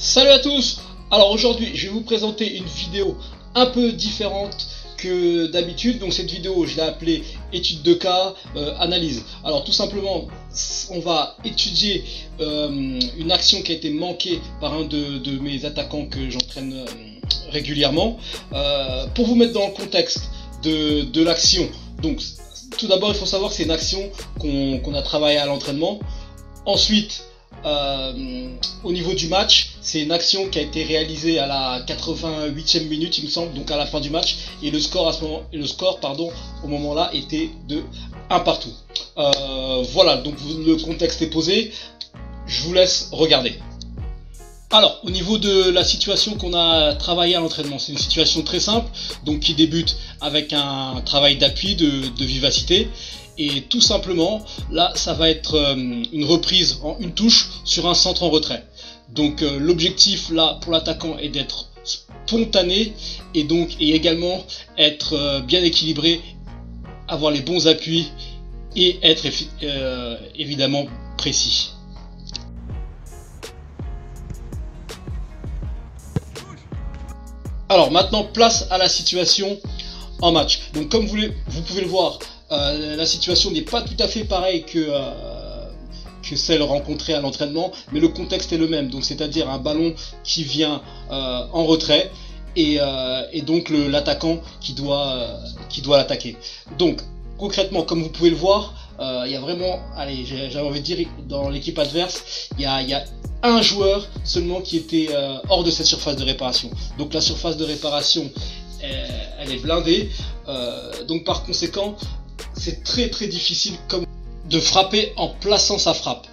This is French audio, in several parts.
Salut à tous. Alors aujourd'hui je vais vous présenter une vidéo un peu différente que d'habitude. Donc cette vidéo je l'ai appelée étude de cas, analyse. Alors tout simplement on va étudier une action qui a été manquée par un de mes attaquants que j'entraîne régulièrement. Pour vous mettre dans le contexte de l'action, donc tout d'abord il faut savoir que c'est une action qu'on a travaillé à l'entraînement. Ensuite au niveau du match, c'est une action qui a été réalisée à la 88e minute, il me semble, donc à la fin du match, et le score au moment là était de 1 partout. Voilà, donc le contexte est posé, je vous laisse regarder. Alors, au niveau de la situation qu'on a travaillé à l'entraînement, c'est une situation très simple, donc qui débute avec un travail d'appui, de vivacité. Et tout simplement, là, ça va être une reprise en une touche sur un centre en retrait. Donc l'objectif là pour l'attaquant est d'être spontané et également être bien équilibré, avoir les bons appuis et être évidemment précis. Alors maintenant, place à la situation en match. Donc comme vous pouvez le voir, la situation n'est pas tout à fait pareille que celle rencontrée à l'entraînement, mais le contexte est le même. Donc c'est-à-dire un ballon qui vient en retrait et donc l'attaquant qui doit l'attaquer. Donc concrètement, comme vous pouvez le voir, il y a vraiment, allez, j'avais envie de dire, dans l'équipe adverse, il y a un joueur seulement qui était hors de cette surface de réparation. Donc la surface de réparation, elle est blindée. Donc par conséquent, c'est très difficile de frapper en plaçant sa frappe.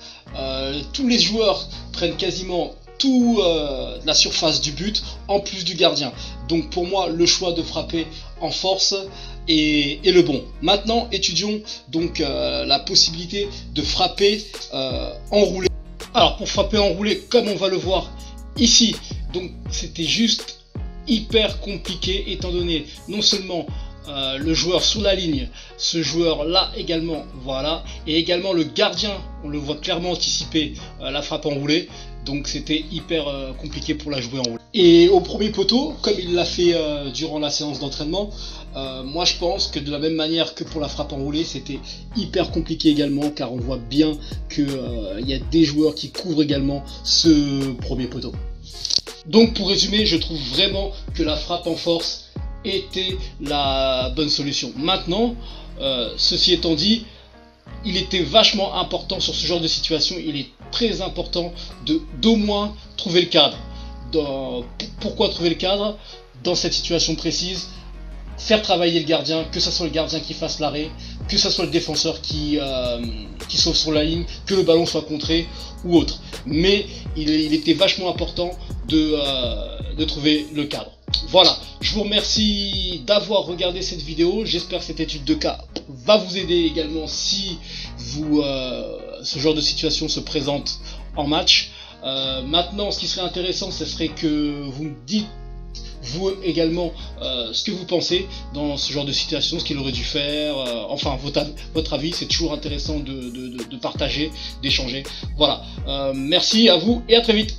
Tous les joueurs prennent quasiment tout la surface du but en plus du gardien. Donc pour moi, le choix de frapper en force est le bon. Maintenant, étudions donc la possibilité de frapper enroulé. Alors pour frapper enroulé, comme on va le voir ici, donc c'était juste hyper compliqué étant donné non seulement le joueur sous la ligne, ce joueur là également, voilà, et également le gardien, on le voit clairement anticiper la frappe enroulée, donc c'était hyper compliqué pour la jouer enroulée. Et au premier poteau, comme il l'a fait durant la séance d'entraînement, moi je pense que de la même manière que pour la frappe enroulée, c'était hyper compliqué également, car on voit bien que y a des joueurs qui couvrent également ce premier poteau. Donc pour résumer, je trouve vraiment que la frappe en force était la bonne solution. Maintenant, ceci étant dit, il était vachement important sur ce genre de situation, il est très important d'au moins trouver le cadre. Pourquoi trouver le cadre dans cette situation précise? Faire travailler le gardien, que ce soit le gardien qui fasse l'arrêt, que ce soit le défenseur qui sauve sur la ligne, que le ballon soit contré ou autre. Mais il était vachement important de trouver le cadre. Voilà, je vous remercie d'avoir regardé cette vidéo. J'espère que cette étude de cas va vous aider également si ce genre de situation se présente en match. Maintenant, ce qui serait intéressant, ce serait que vous me dites vous également ce que vous pensez dans ce genre de situation, ce qu'il aurait dû faire, enfin votre avis. C'est toujours intéressant de partager, d'échanger. Voilà, merci à vous et à très vite.